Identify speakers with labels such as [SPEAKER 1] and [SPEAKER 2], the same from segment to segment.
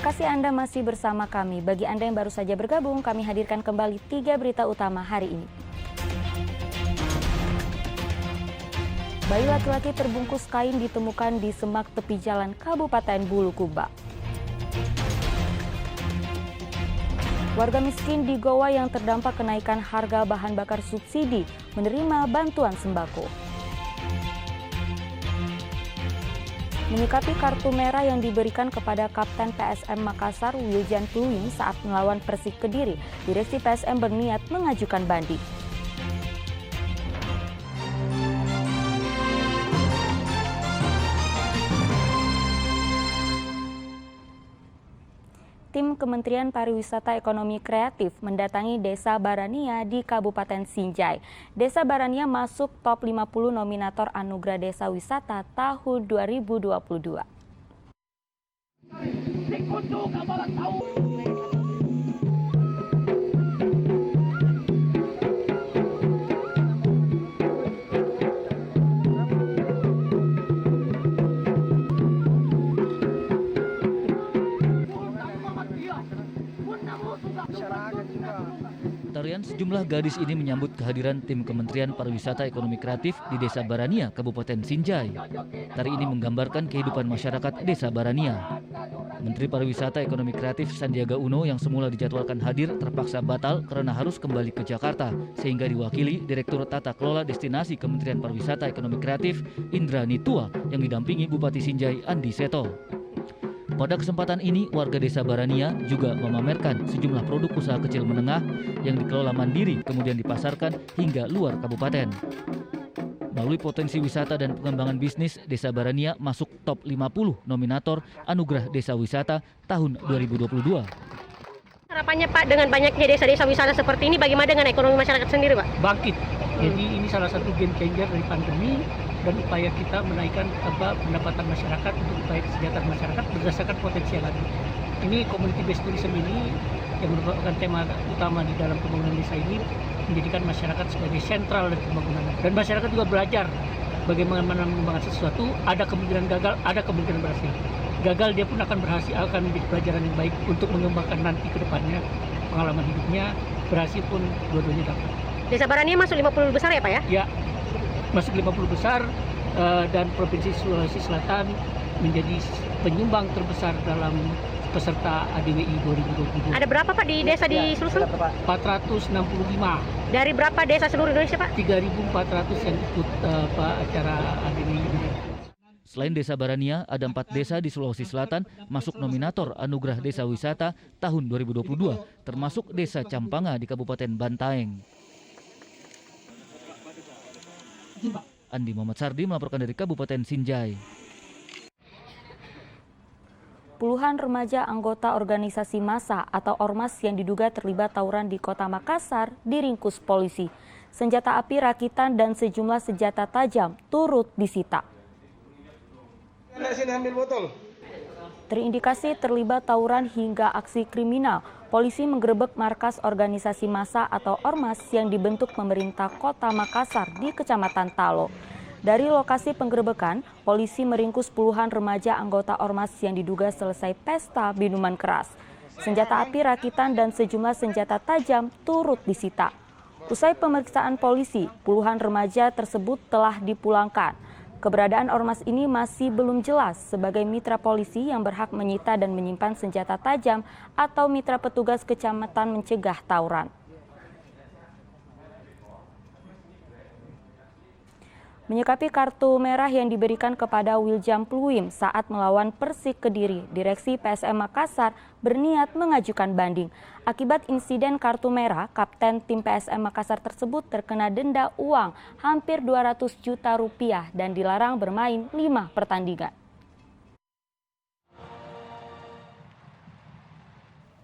[SPEAKER 1] kasih Anda masih bersama kami. Bagi Anda yang baru saja bergabung, kami hadirkan kembali 3 berita utama hari ini. Bayi laki-laki terbungkus kain ditemukan di semak tepi jalan Kabupaten Bulukumba. Warga miskin di Goa yang terdampak kenaikan harga bahan bakar subsidi menerima bantuan sembako. Menyikapi kartu merah yang diberikan kepada Kapten PSM Makassar Wiljan Pluim saat melawan Persik Kediri, Direksi PSM berniat mengajukan banding. Tim Kementerian Pariwisata Ekonomi Kreatif mendatangi Desa Barania di Kabupaten Sinjai. Desa Barania masuk top 50 nominator Anugerah Desa Wisata tahun 2022.
[SPEAKER 2] Tarian sejumlah gadis ini menyambut kehadiran tim Kementerian Pariwisata Ekonomi Kreatif di Desa Barania, Kabupaten Sinjai. Tari ini menggambarkan kehidupan masyarakat Desa Barania. Menteri Pariwisata Ekonomi Kreatif Sandiaga Uno yang semula dijadwalkan hadir terpaksa batal karena harus kembali ke Jakarta, sehingga diwakili Direktur Tata Kelola Destinasi Kementerian Pariwisata Ekonomi Kreatif Indra Nitua yang didampingi Bupati Sinjai Andi Seto. Pada kesempatan ini, warga Desa Barania juga memamerkan sejumlah produk usaha kecil menengah yang dikelola mandiri kemudian dipasarkan hingga luar kabupaten. Melalui potensi wisata dan pengembangan bisnis, Desa Barania masuk top 50 nominator Anugerah Desa Wisata tahun 2022.
[SPEAKER 3] Harapannya Pak, dengan banyaknya desa-desa wisata seperti ini, bagaimana dengan ekonomi masyarakat sendiri Pak?
[SPEAKER 4] Bangkit. Jadi ini salah satu game changer dari pandemi dan upaya kita menaikkan pendapatan masyarakat untuk upaya kesejahteraan masyarakat berdasarkan potensi yang ada. Ini community based tourism ini yang merupakan tema utama di dalam pembangunan desa ini, menjadikan masyarakat sebagai sentral dari pembangunan. Dan masyarakat juga belajar bagaimana mengembangkan sesuatu, ada kemungkinan gagal, ada kemungkinan berhasil. Gagal dia pun akan berhasil, akan menjadi pelajaran yang baik untuk mengembangkan nanti ke depannya pengalaman hidupnya, berhasil pun dua-duanya dapat.
[SPEAKER 3] Desa Barania masuk 50 besar ya Pak ya?
[SPEAKER 4] Ya, masuk 50 besar dan Provinsi Sulawesi Selatan menjadi penyumbang terbesar dalam peserta ADWI 2022.
[SPEAKER 3] Ada berapa Pak di desa di Sulsel?
[SPEAKER 4] 465.
[SPEAKER 3] Dari berapa desa seluruh Indonesia Pak?
[SPEAKER 4] 3.400 yang ikut acara ADWI ini.
[SPEAKER 2] Selain Desa Barania, ada 4 desa di Sulawesi Selatan masuk nominator Anugerah Desa Wisata tahun 2022, termasuk Desa Campanga di Kabupaten Bantaeng. Andi Muhammad Sardi melaporkan dari Kabupaten Sinjai.
[SPEAKER 1] Puluhan remaja anggota organisasi massa atau ormas yang diduga terlibat tawuran di Kota Makassar diringkus polisi. Senjata api rakitan dan sejumlah senjata tajam turut disita. Terindikasi terlibat tawuran hingga aksi kriminal, polisi menggerebek markas organisasi massa atau ormas yang dibentuk pemerintah Kota Makassar di Kecamatan Talo. Dari lokasi penggerebekan, polisi meringkus puluhan remaja anggota ormas yang diduga selesai pesta minuman keras. Senjata api rakitan dan sejumlah senjata tajam turut disita. Usai pemeriksaan polisi, puluhan remaja tersebut telah dipulangkan. Keberadaan ormas ini masih belum jelas sebagai mitra polisi yang berhak menyita dan menyimpan senjata tajam atau mitra petugas kecamatan mencegah tawuran. Menyikapi kartu merah yang diberikan kepada Wiljan Pluim saat melawan Persik Kediri, Direksi PSM Makassar berniat mengajukan banding. Akibat insiden kartu merah, Kapten tim PSM Makassar tersebut terkena denda uang hampir 200 juta rupiah dan dilarang bermain 5 pertandingan.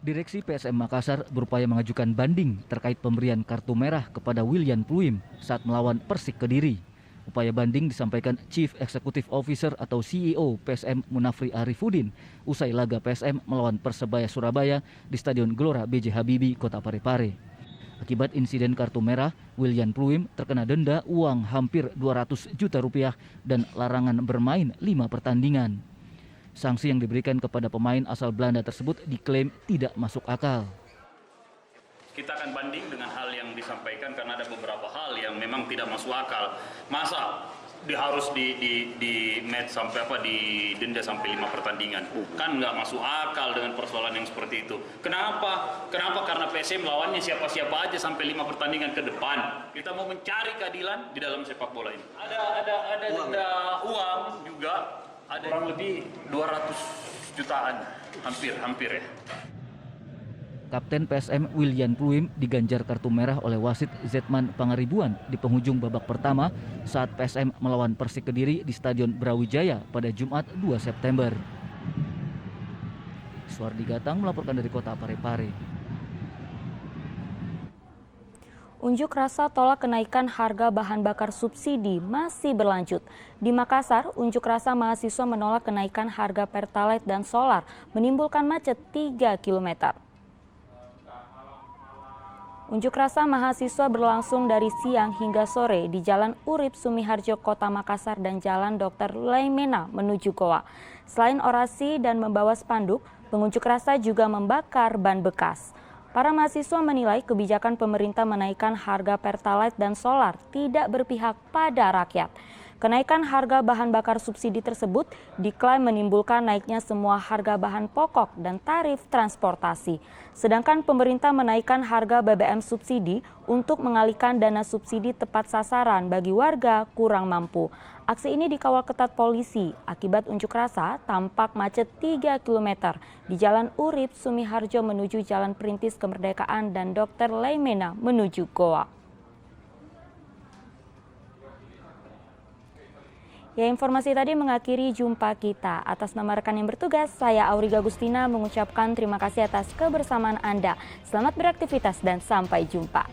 [SPEAKER 2] Direksi PSM Makassar berupaya mengajukan banding terkait pemberian kartu merah kepada Wiljan Pluim saat melawan Persik Kediri. Upaya banding disampaikan Chief Executive Officer atau CEO PSM Munafri Arifudin usai laga PSM melawan Persebaya Surabaya di Stadion Gelora B.J. Habibie, Kota Parepare. Akibat insiden kartu merah, Wiljan Pluim terkena denda uang hampir 200 juta rupiah dan larangan bermain 5 pertandingan. Sanksi yang diberikan kepada pemain asal Belanda tersebut diklaim tidak masuk akal.
[SPEAKER 5] Kita akan banding dengan hal yang disampaikan karena ada beberapa hal yang memang tidak masuk akal. Masa harus di match sampai didenda sampai 5 pertandingan. Kan nggak masuk akal dengan persoalan yang seperti itu. Kenapa? Karena PSM lawannya siapa-siapa aja sampai 5 pertandingan ke depan. Kita mau mencari keadilan di dalam sepak bola ini. Ada denda uang juga, ada kurang lebih 200 jutaan, hampir ya.
[SPEAKER 2] Kapten PSM William Pluim diganjar kartu merah oleh wasit Zetman Pangaribuan di penghujung babak pertama saat PSM melawan Persik Kediri di Stadion Brawijaya pada Jumat 2 September. Suardi Gatang melaporkan dari kota Parepare.
[SPEAKER 1] Unjuk rasa tolak kenaikan harga bahan bakar subsidi masih berlanjut. Di Makassar, unjuk rasa mahasiswa menolak kenaikan harga Pertalite dan solar, menimbulkan macet 3 km. Unjuk rasa mahasiswa berlangsung dari siang hingga sore di Jalan Urip Sumiharjo, Kota Makassar dan Jalan Dr. Laimena menuju Goa. Selain orasi dan membawa spanduk, pengunjuk rasa juga membakar ban bekas. Para mahasiswa menilai kebijakan pemerintah menaikkan harga Pertalite dan solar tidak berpihak pada rakyat. Kenaikan harga bahan bakar subsidi tersebut diklaim menimbulkan naiknya semua harga bahan pokok dan tarif transportasi. Sedangkan pemerintah menaikkan harga BBM subsidi untuk mengalihkan dana subsidi tepat sasaran bagi warga kurang mampu. Aksi ini dikawal ketat polisi. Akibat unjuk rasa, tampak macet 3 km di Jalan Urip Sumiharjo menuju Jalan Perintis Kemerdekaan dan Dr. Laimena menuju Goa. Ya, informasi tadi mengakhiri jumpa kita. Atas nama rekan yang bertugas, saya Auriga Agustina mengucapkan terima kasih atas kebersamaan Anda. Selamat beraktivitas dan sampai jumpa.